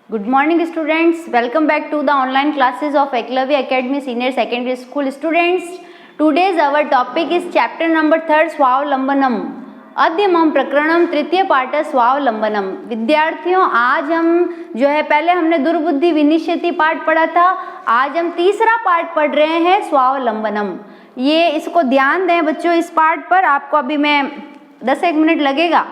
Good morning students, welcome back to the online classes of Eklavya Academy Senior Secondary School students. Today's our topic is chapter number 3 स्वावलंबनम अध्यमम प्रकरणम तृतीय पाठ स्वावलंबनम। विद्यार्थियों आज हम जो है पहले हमने दुर्बुद्धि विनिश्चिति पाठ पढ़ा था, आज हम तीसरा पाठ पढ़ रहे हैं स्वावलंबनम। ये इसको ध्यान दें बच्चों, इस पाठ पर आपको अभी मैं 10-1 मिनट लगेगा,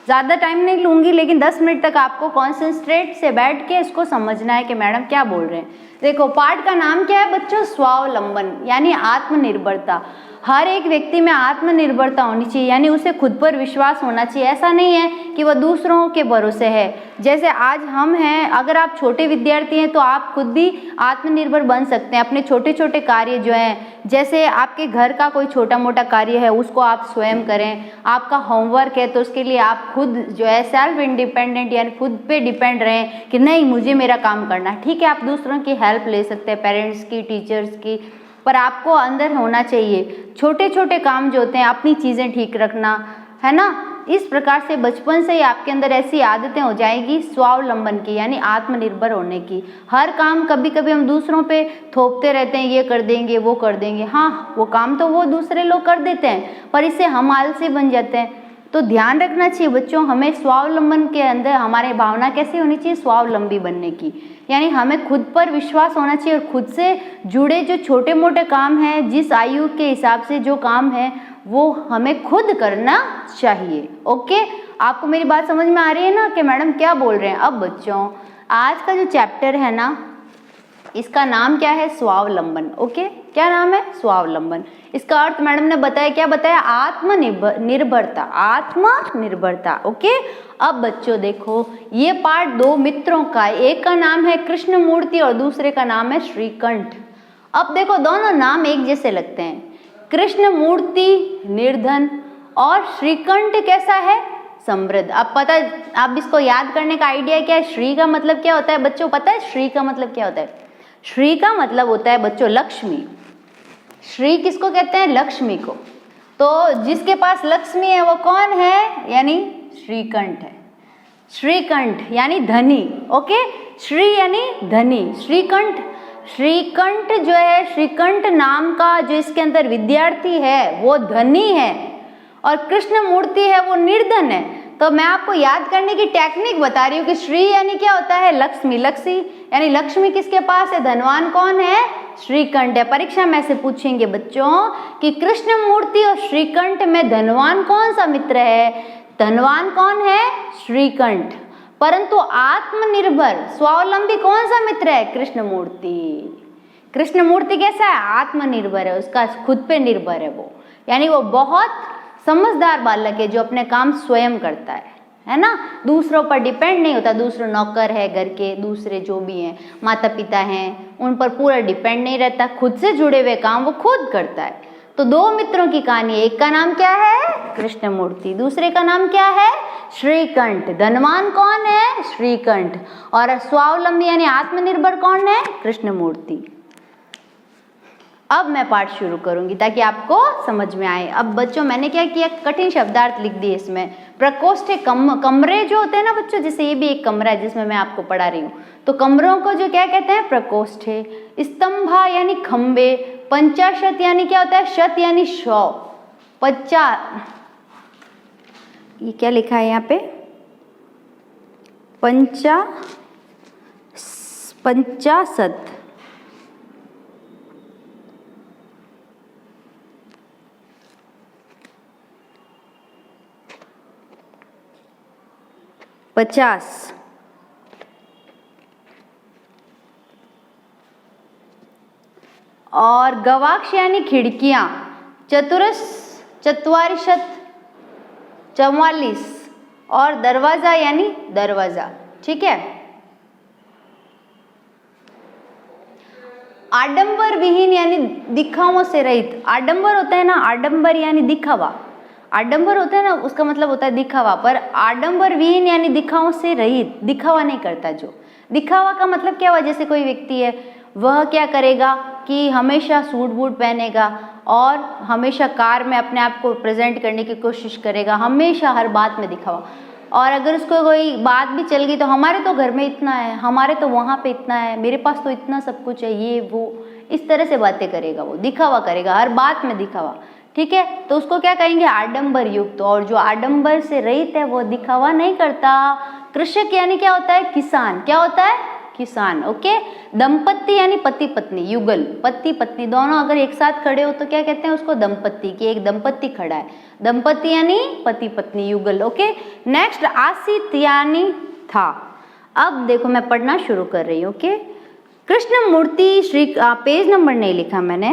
ज़्यादा टाइम नहीं लूँगी, लेकिन 10 मिनट तक आपको कॉन्सेंट्रेट से बैठ के इसको समझना है कि मैडम क्या बोल रहे हैं। देखो पाठ का नाम क्या है बच्चों, स्वावलंबन यानी आत्मनिर्भरता। हर एक व्यक्ति में आत्मनिर्भरता होनी चाहिए, यानी उसे खुद पर विश्वास होना चाहिए। ऐसा नहीं है कि वह दूसरों के भरोसे है। जैसे आज हम हैं, अगर आप छोटे विद्यार्थी हैं तो आप खुद भी आत्मनिर्भर बन सकते हैं। अपने छोटे छोटे कार्य जो हैं, जैसे आपके घर का कोई छोटा मोटा कार्य है उसको आप स्वयं करें। आपका होमवर्क है तो उसके लिए आप खुद जो है सेल्फ इंडिपेंडेंट यानी खुद पे डिपेंड रहें कि नहीं मुझे मेरा काम करना है। ठीक है, आप दूसरों की हेल्प ले सकते हैं, पेरेंट्स की, टीचर्स की, पर आपको अंदर होना चाहिए छोटे छोटे काम जो होते हैं, अपनी चीज़ें ठीक रखना, है ना। इस प्रकार से बचपन से ही आपके अंदर ऐसी आदतें हो जाएगी स्वावलंबन की यानी आत्मनिर्भर होने की। हर काम कभी कभी हम दूसरों पे थोपते रहते हैं, ये कर देंगे वो कर देंगे। हाँ, वो काम तो वो दूसरे लोग कर देते हैं, पर इससे हम आलसी बन जाते हैं। तो ध्यान रखना चाहिए बच्चों, हमें स्वावलंबन के अंदर हमारी भावना कैसी होनी चाहिए, स्वावलंबी बनने की, यानी हमें खुद पर विश्वास होना चाहिए और खुद से जुड़े जो छोटे मोटे काम हैं, जिस आयु के हिसाब से जो काम है वो हमें खुद करना चाहिए। ओके, आपको मेरी बात समझ में आ रही है ना कि मैडम क्या बोल रहे हैं। अब बच्चों आज का जो चैप्टर है ना, इसका नाम क्या है, स्वावलंबन। ओके, क्या नाम है, स्वावलंबन। इसका अर्थ मैडम ने बताया, क्या बताया, आत्मनिर्भरता, आत्मनिर्भरता। ओके, अब बच्चों देखो ये पाठ दो मित्रों का, एक का नाम है कृष्णमूर्ति और दूसरे का नाम है श्रीकंठ। अब देखो दोनों नाम एक जैसे लगते हैं, कृष्णमूर्ति निर्धन और श्रीकंठ कैसा है, समृद्ध। अब पता, अब इसको याद करने का आइडिया क्या है, श्री का मतलब क्या होता है बच्चों, पता है श्री का मतलब क्या होता है? श्री का मतलब होता है बच्चों लक्ष्मी। श्री किसको कहते हैं, लक्ष्मी को। तो जिसके पास लक्ष्मी है वो कौन है, यानी श्रीकंठ है। श्रीकंठ यानी धनी। ओके, श्री यानी धनी, श्रीकंठ। श्रीकंठ जो है, श्रीकंठ नाम का जो इसके अंदर विद्यार्थी है वो धनी है और कृष्णमूर्ति है वो निर्धन है। तो मैं आपको याद करने की टेक्निक बता रही हूँ कि श्री यानी क्या होता है, लक्ष्मी। लक्ष्मी यानी लक्ष्मी किसके पास है, धनवान कौन है, श्रीकंठ है। परीक्षा में से पूछेंगे बच्चों कि कृष्णमूर्ति और श्रीकंठ में धनवान कौन सा मित्र है, धनवान कौन है, श्रीकंठ। परंतु आत्मनिर्भर स्वावलंबी कौन सा मित्र है, कृष्णमूर्ति। कृष्णमूर्ति कैसा है, आत्मनिर्भर है, उसका खुद पे निर्भर है वो, यानी वो बहुत समझदार बालक है जो अपने काम स्वयं करता है ना, दूसरों पर डिपेंड नहीं होता। दूसरे नौकर है घर के, दूसरे जो भी हैं माता पिता हैं, उन पर पूरा डिपेंड नहीं रहता, खुद से जुड़े हुए काम वो खुद करता है। तो दो मित्रों की कहानी है, एक का नाम क्या है, कृष्णमूर्ति, दूसरे का नाम क्या है, श्रीकंठ। धनवान कौन है, श्रीकंठ, और स्वावलंबी यानी आत्मनिर्भर कौन है, कृष्णमूर्ति। अब मैं पाठ शुरू करूंगी ताकि आपको समझ में आए। अब बच्चों मैंने क्या किया, कठिन शब्दार्थ लिख दिए इसमें। प्रकोष्ठ कमरे जो होते हैं ना बच्चों, जैसे ये भी एक कमरा है जिसमें मैं आपको पढ़ा रही हूँ, तो कमरों को जो क्या कहते हैं, प्रकोष्ठ। स्तंभा यानी खंबे, पंचाशत यानी क्या होता है, शत यानी 100, ये क्या लिखा है यहाँ पे, पंचाशत, पचास, और गवाक्ष यानी खिड़कियां, चतुवारिशत 44, और दरवाजा यानी दरवाजा। ठीक है, आडंबर विहीन यानी दिखावों से रहित। आडंबर होता है ना, आडंबर यानी दिखावा, आडंबर होता है ना उसका मतलब होता है दिखावा, पर आडंबर विहीन यानी दिखावों से रहित, दिखावा नहीं करता। जो दिखावा का मतलब क्या हुआ, जैसे कोई व्यक्ति है वह क्या करेगा कि हमेशा सूट बूट पहनेगा और हमेशा कार में अपने आप को प्रेजेंट करने की कोशिश करेगा, हमेशा हर बात में दिखावा। और अगर उसको कोई बात भी चल गई तो हमारे तो घर में इतना है, हमारे तो वहाँ पे इतना है, मेरे पास तो इतना सब कुछ है, ये वो, इस तरह से बातें करेगा, वो दिखावा करेगा, हर बात में दिखावा। ठीक है, तो उसको क्या कहेंगे, आडंबर युक्त। और जो आडंबर से रहित है वो दिखावा नहीं करता। कृषक यानी क्या होता है, किसान। क्या होता है, किसान। ओके, दंपत्ति यानी पति पत्नी, युगल, पति पत्नी दोनों अगर एक साथ खड़े हो तो क्या कहते हैं उसको, दंपत्ति, कि एक दंपत्ति खड़ा है। दंपत्ति यानी पति पत्नी, युगल। ओके, नेक्स्ट आसित यानी था। अब देखो मैं पढ़ना शुरू कर रही हूँ। ओके, कृष्ण मूर्ति श्री, पेज नंबर नहीं लिखा मैंने,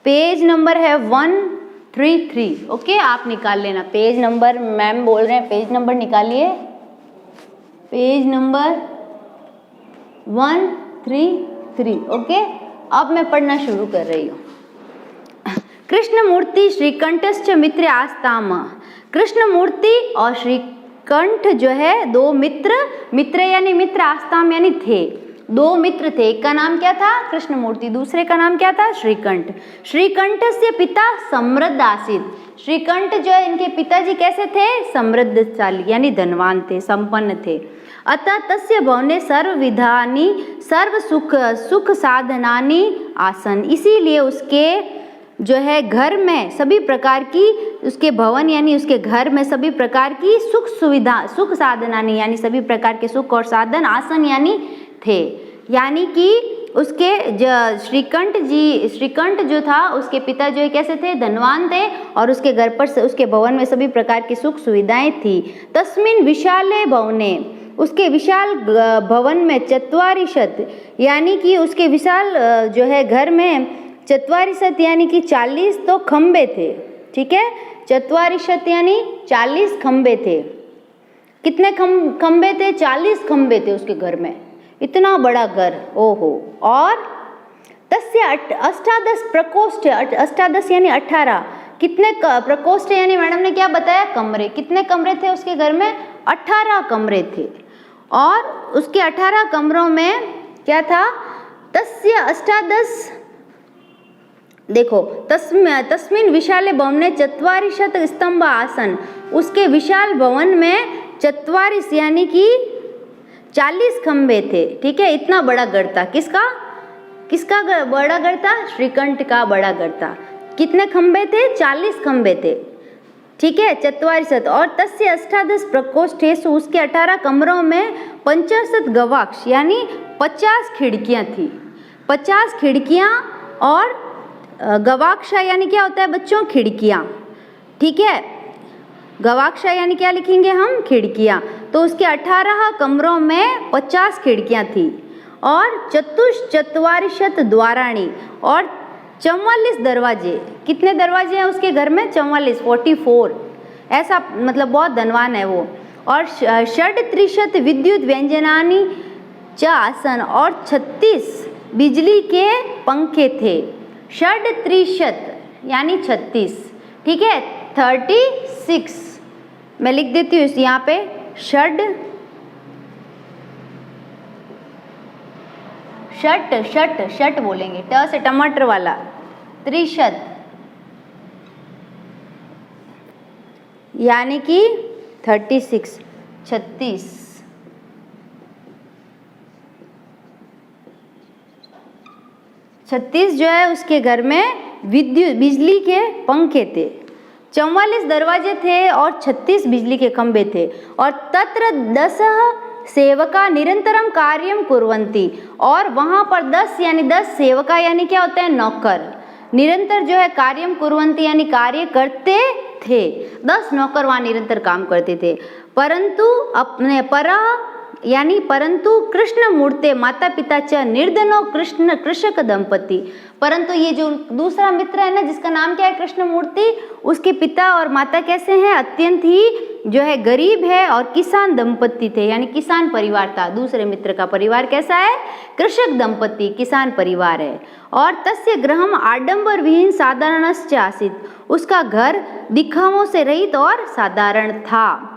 पेज नंबर है 133। ओके, आप निकाल लेना पेज नंबर, मैम बोल रहे हैं पेज नंबर निकालिए, पेज नंबर 133। ओके, अब मैं पढ़ना शुरू कर रही हूँ। कृष्ण मूर्ति श्रीकंठश्च मित्र आस्ताम। कृष्ण मूर्ति और श्रीकंठ जो है दो मित्र, मित्र यानी मित्र, आस्ताम यानी थे, दो मित्र थे। एक का नाम क्या था, कृष्ण मूर्ति, दूसरे का नाम क्या था, श्रीकंठ। श्रीकंठ से पिता समृद्ध आसीत। श्रीकंठ जो है इनके पिताजी कैसे थे, समृद्धशाली यानी धनवान थे, संपन्न थे। अतः तस्य भवने सर्वविधानि सर्व सुख साधनानि आसन। इसीलिए उसके जो है घर में सभी प्रकार की, उसके भवन यानी उसके घर में सभी प्रकार की सुख सुविधा, सुख साधनानि यानी सभी प्रकार के सुख और साधन, आसन यानी थे। यानी कि उसके श्रीकंठ जो था उसके पिता जो है कैसे थे, धनवान थे, और उसके घर पर उसके भवन में सभी प्रकार की सुख सुविधाएं थी। तस्मिन् विशाले भवने, उसके विशाल भवन में चत्वारिशत यानी कि उसके विशाल जो है घर में चत्वारिशत यानी कि 40 तो खंबे थे। ठीक है, चत्वारिशत यानी 40 खंबे थे। कितने खंबे थे, 40 खंबे थे उसके घर में, इतना बड़ा घर, ओहो। और तस्य अष्टादश प्रकोष्ठ, अष्टादश यानी 18, कितने प्रकोष्ठ यानी मैडम ने क्या बताया, कमरे। कितने कमरे थे उसके घर में, 18 कमरे थे। और उसके 18 कमरों में क्या था, तस्य अष्टादश, देखो तस्मिन् विशाले भवने चत्वारिशत स्तंभ आसन। उसके विशाल भवन में 44 यानी कि 40 खंबे थे। ठीक है, इतना बड़ा घर था। किसका बड़ा घर था, श्रीकंठ का बड़ा घर था। कितने खंबे थे, 40 खंबे थे। ठीक है, चत्वारिशत। और तस्य अष्टादश प्रकोष्ठेषु, उसके 18 कमरों में 65 गवाक्ष यानी 50 खिड़कियां थी। 50 खिड़कियां, और गवाक्षा यानी क्या होता है बच्चों, खिड़कियां। ठीक है, गवाक्षा यानी क्या लिखेंगे हम, खिड़कियां। तो उसके 18 कमरों में 50 खिड़कियां थी। और चत्वारिशत द्वाराणी, और 44 दरवाजे। कितने दरवाजे हैं उसके घर में, 44, ऐसा मतलब बहुत धनवान है वो। और 36 विद्युत व्यंजनानी च आसन, और 36 बिजली के पंखे थे। 36 यानी 36। ठीक है, 36 मैं लिख देती हूँ यहाँ पे, षट बोलेंगे, ट से टमाटर वाला, 36 यानी कि 36, 36। 36 जो है उसके घर में बिजली के पंखे थे। 44 दरवाजे थे और 36 बिजली के खंभे थे। और तत्र 10 सेवका निरंतरम कार्यम कुर्वन्ति, और वहाँ पर 10 यानी 10 सेवका यानी क्या होता है, नौकर, निरंतर जो है कार्यम कुर्वन्ति यानी कार्य करते थे। 10 नौकर वहाँ निरंतर काम करते थे। परंतु कृष्ण मूर्ते माता पिता च निर्धनो कृषक दंपति। परंतु ये जो दूसरा मित्र है ना, जिसका नाम क्या है, कृष्ण मूर्ति, उसके पिता और माता कैसे हैं, अत्यंत ही जो है गरीब है और किसान दंपति थे, यानी किसान परिवार था। दूसरे मित्र का परिवार कैसा है, कृषक दंपति, किसान परिवार है। और तस्य गृहम आडंबर विहीन साधारणश्च आसीत्, उसका घर दिखावों से रहित और साधारण था।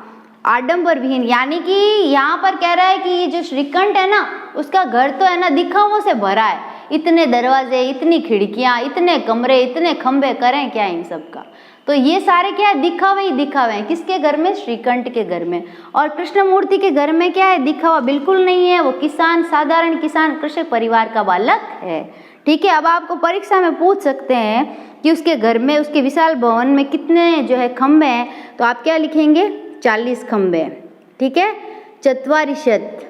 आडंबर विहीन यानी कि यहाँ पर कह रहा है कि ये जो श्रीकंठ है ना, उसका घर तो है ना दिखावों से भरा है। इतने दरवाजे, इतनी खिड़कियाँ, इतने कमरे, इतने खंबे, करें क्या इन सब का। तो ये सारे क्या है, दिखावे ही दिखावे हैं। किसके घर में? श्रीकंठ के घर में। और कृष्णमूर्ति के घर में क्या है? दिखावा बिल्कुल नहीं है, वो किसान, साधारण किसान, कृषक परिवार का बालक है। ठीक है। अब आपको परीक्षा में पूछ सकते हैं कि उसके घर में, उसके विशाल भवन में कितने जो है खंबे हैं, तो आप क्या लिखेंगे? 40 खंबे। ठीक है। चत्वारिशत,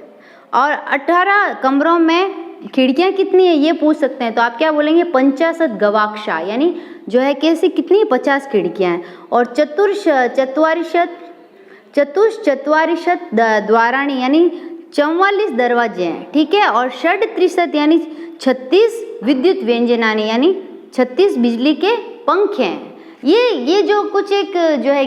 और 18 कमरों में खिड़कियां कितनी है ये पूछ सकते हैं, तो आप क्या बोलेंगे? 50 गवाक्षा, यानी जो है कैसी, कितनी? 50 खिड़कियां हैं। और चतुश्चत्वारिशत द्वाराणी, यानी 44 दरवाजे हैं। ठीक है। और षड्त्रिशत यानी 36 विद्युत व्यंजनानी, यानी 36 बिजली के पंखे हैं। ये जो कुछ एक जो है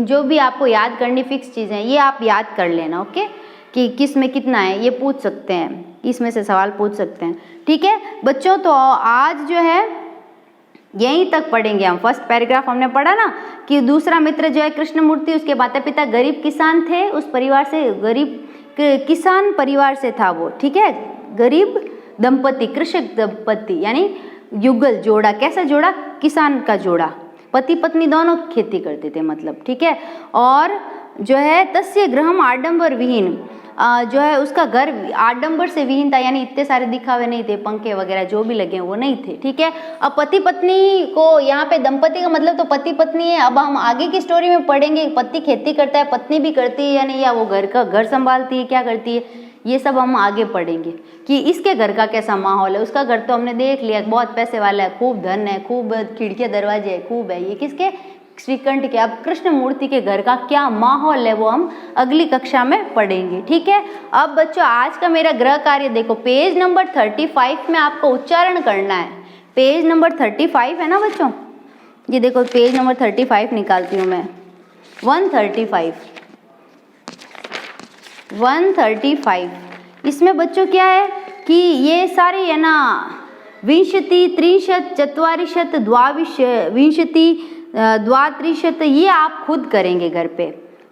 जो भी आपको याद करनी फिक्स चीज़ें हैं, ये आप याद कर लेना। ओके, कि किस में कितना है ये पूछ सकते हैं, इसमें से सवाल पूछ सकते हैं। ठीक है बच्चों, तो आज जो है यहीं तक पढ़ेंगे हम। फर्स्ट पैराग्राफ हमने पढ़ा ना कि दूसरा मित्र जो है कृष्णमूर्ति, उसके माता पिता गरीब किसान थे, उस परिवार से, गरीब किसान परिवार से था वो। ठीक है। गरीब दंपति, कृषक दंपति, यानी युगल जोड़ा। कैसा जोड़ा? किसान का जोड़ा, पति पत्नी दोनों खेती करते थे मतलब। ठीक है। और जो है तस्य गृहम आडंबर विहीन, जो है उसका घर आडंबर से विहीन था, यानी इतने सारे दिखावे नहीं थे, पंखे वगैरह जो भी लगे वो नहीं थे। ठीक है। अब पति पत्नी को, यहाँ पे दंपति का मतलब तो पति पत्नी है। अब हम आगे की स्टोरी में पढ़ेंगे, पति खेती करता है, पत्नी भी करती है या नहीं, या वो घर संभालती है, क्या करती है, ये सब हम आगे पढ़ेंगे कि इसके घर का कैसा माहौल है। उसका घर तो हमने देख लिया, बहुत पैसे वाला है, खूब धन है, खूब खिड़कियां दरवाजे है, खूब है। ये किसके? श्रीकंठ के। अब कृष्णमूर्ति के घर का क्या माहौल है वो हम अगली कक्षा में पढ़ेंगे। ठीक है। अब बच्चों आज का मेरा गृह कार्य देखो, पेज नंबर 35 में आपको उच्चारण करना है। पेज नंबर 35 है ना बच्चों, ये देखो पेज नंबर 35 निकालती हूँ मैं। 135 इसमें बच्चों क्या है कि ये सारे है ना, विंशति, त्रिशत, चत्वारिशत, विंशति, द्वात्रिशत, ये आप खुद करेंगे घर पे।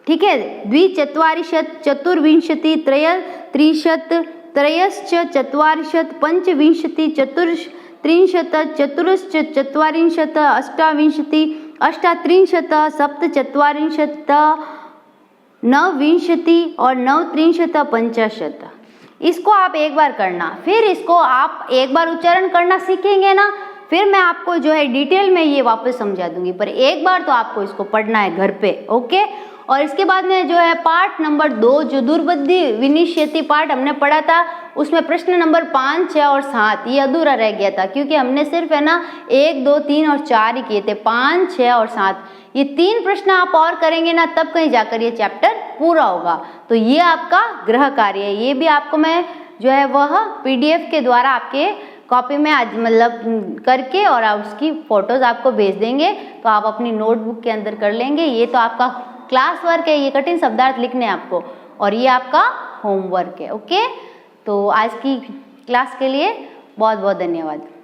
ठीक है। द्विचत्वारिशत, चतुर्विंशति, त्रिशत, त्रयश्च चत्वारिशत, पंचविंशति, चतुस्त्रिंशत, चतुरश्च चत्वारिंशत, अष्टाविंशति, अष्टात्रिंशत, सप्तचत्वारिंशत, नवविंशति और नवत्रिंशत, पंचाशत। इसको आप एक बार करना, फिर इसको आप एक बार उच्चारण करना सीखेंगे ना, फिर मैं आपको जो है डिटेल में ये वापस समझा दूंगी, पर एक बार तो आपको इसको पढ़ना है घर पे। ओके। और इसके बाद में जो है पार्ट नंबर 2, जो दुर्बुद्धि विनिश्यति पार्ट हमने पढ़ा था, उसमें प्रश्न नंबर 5, 6 और 7 ये अधूरा रह गया था, क्योंकि हमने सिर्फ है ना 1, 2, 3 और 4 ही किए थे। 5, 6 और 7 ये 3 प्रश्न आप और करेंगे ना, तब कहीं जाकर ये चैप्टर पूरा होगा। तो ये आपका गृह कार्य है, ये भी आपको मैं जो है वह PDF के द्वारा आपके कॉपी में आज मतलब करके और आप उसकी फोटोज आपको भेज देंगे, तो आप अपनी नोटबुक के अंदर कर लेंगे। ये तो आपका क्लास वर्क है, ये कठिन शब्दार्थ लिखने हैं आपको, और ये आपका होमवर्क है। ओके, तो आज की क्लास के लिए बहुत बहुत धन्यवाद।